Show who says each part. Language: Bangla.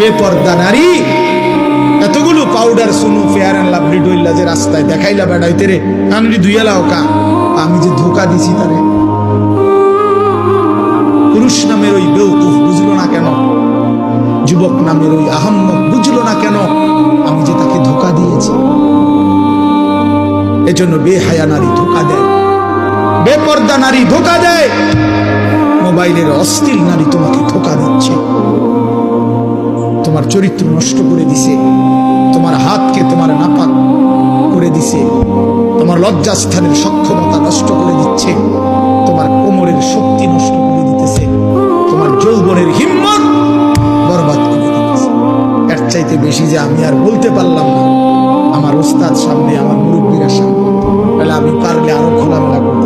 Speaker 1: বেপর্দা নারী এতগুলো পাউডার সুনু ফেয়ার অ্যান্ড লাভলি ডইলা যে রাস্তায় দেখাইলা বেড়াইতে রে কানরি ধুইয়ালাও কা আমি যে ধোকা দিছি তারে। পুরুষ নামের ওই বেউকুফ বুঝলো না কেন, যুবক নামের ওই আহম্মক বুঝলো না কেন আমি যে তাকে ধোকা দিয়েছি। এজন্য বেহায়া নারী ধোকা দেয়, বেপর্দা নারী ধোকা দেয়, মোবাইলের অশ্লীল নারী তোমাকে ধোকা দিচ্ছে, তোমার চরিত্র নষ্ট করে দিছে, তোমার হাতকে তোমার নাপাক করে দিছে, তোমার লজ্জাস্থানের সক্ষমতা নষ্ট করে দিচ্ছে, তোমার কোমরের শক্তি নষ্ট করে দিতেছে, তোমার যৌবনের হিম্মত বরবাদ করে দিতেছে। এর চাইতে বেশি যে আমি আর বলতে পারলাম না, আমার ওস্তাদ সামনে, আমার মুরব্বীরা সামনে, তাহলে আমি পারলে আরো খোলামেলা করব।